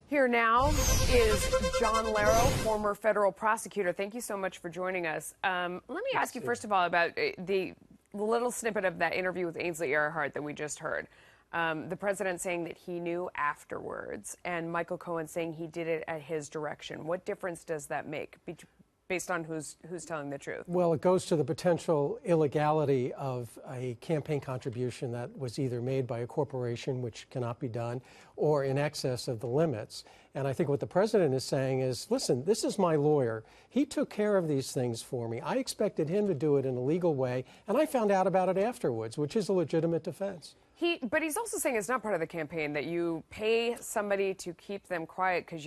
Here now is John Lauro, former federal prosecutor. Thank you so much for joining us. Let me ask you first of all about the little snippet of that interview with Ainsley Earhart that we just heard. The president saying that he knew afterwards, and Michael Cohen saying he did it at his direction. What difference does that make based on who's telling the truth? Well, it goes to the potential illegality of a campaign contribution that was either made by a corporation, which cannot be done, or in excess of the limits. And I think what the president is saying is, listen, this is my lawyer. He took care of these things for me. I expected him to do it in a legal way, and I found out about it afterwards, which is a legitimate defense. But he's also saying it's not part of the campaign, that you pay somebody to keep them quiet because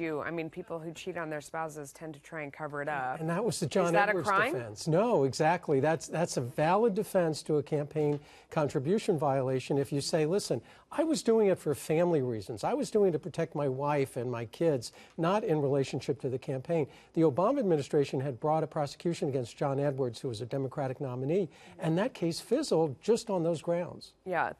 people who cheat on their spouses tend to try and cover it up. And that was the John Edwards defense. No, exactly. That's a valid defense to a campaign contribution violation if you say, listen, I was doing it for family reasons. I was doing it to protect my wife and my kids, not in relationship to the campaign. The Obama administration had brought a prosecution against John Edwards, who was a Democratic nominee, and that case fizzled just on those grounds. Yeah,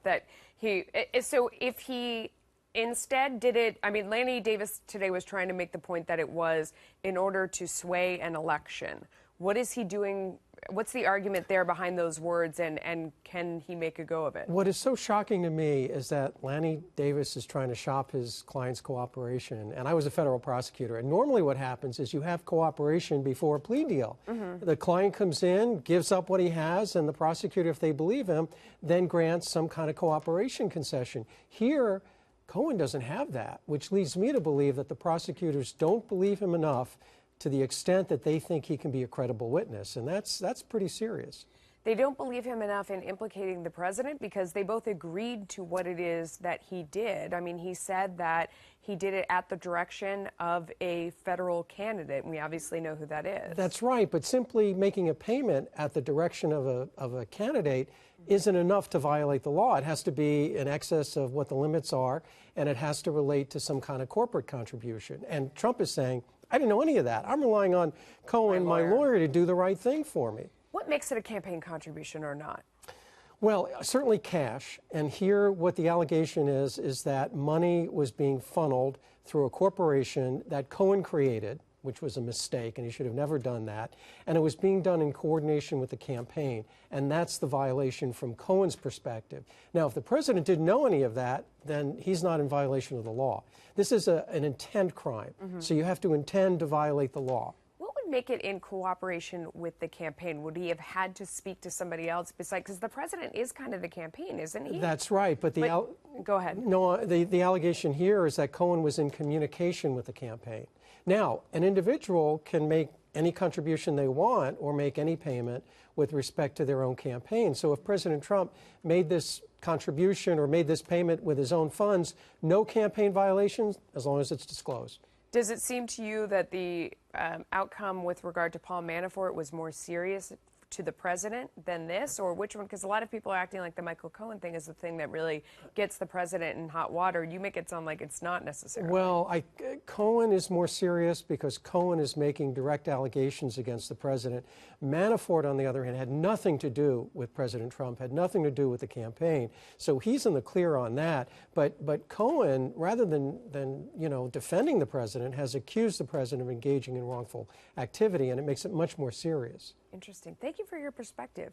so if he instead did it, Lanny Davis today was trying to make the point that it was in order to sway an election. What is he doing? What's the argument there behind those words, and can he make a go of it? What is so shocking to me is that Lanny Davis is trying to shop his client's cooperation, and I was a federal prosecutor, and normally what happens is you have cooperation before a plea deal. The client comes in, gives up what he has, and the prosecutor, if they believe him, then grants some kind of cooperation concession. Here, Cohen doesn't have that, which leads me to believe that the prosecutors don't believe him enough to the extent that they think he can be a credible witness, and that's pretty serious. They don't believe him enough in implicating the president because they both agreed to what it is that he did. He said that he did it at the direction of a federal candidate, and we obviously know who that is. That's right, but simply making a payment at the direction of a candidate isn't enough to violate the law. It has to be in excess of what the limits are, and it has to relate to some kind of corporate contribution. And Trump is saying, I didn't know any of that. I'm relying on Cohen, my lawyer, to do the right thing for me. What makes it a campaign contribution or not? Well, certainly cash. And here what the allegation is that money was being funneled through a corporation that Cohen created, which was a mistake, and he should have never done that. And it was being done in coordination with the campaign. And that's the violation from Cohen's perspective. Now, if the president didn't know any of that, then he's not in violation of the law. This is an intent crime. So you have to intend to violate the law. What would make it in cooperation with the campaign? Would he have had to speak to somebody else besides? Because the president is kind of the campaign, isn't he? That's right. But go ahead. No, the allegation here is that Cohen was in communication with the campaign. Now, an individual can make any contribution they want or make any payment with respect to their own campaign. So if President Trump made this contribution or made this payment with his own funds, no campaign violations as long as it's disclosed. Does it seem to you that the outcome with regard to Paul Manafort was more serious to the president than this, or which one? Because a lot of people are acting like the Michael Cohen thing is the thing that really gets the president in hot water. You make it sound like it's not necessarily. Well, Cohen is more serious because Cohen is making direct allegations against the president. Manafort, on the other hand, had nothing to do with President Trump, had nothing to do with the campaign. So he's in the clear on that. But Cohen, rather than defending the president, has accused the president of engaging in wrongful activity, and it makes it much more serious. Interesting. Thank you for your perspective.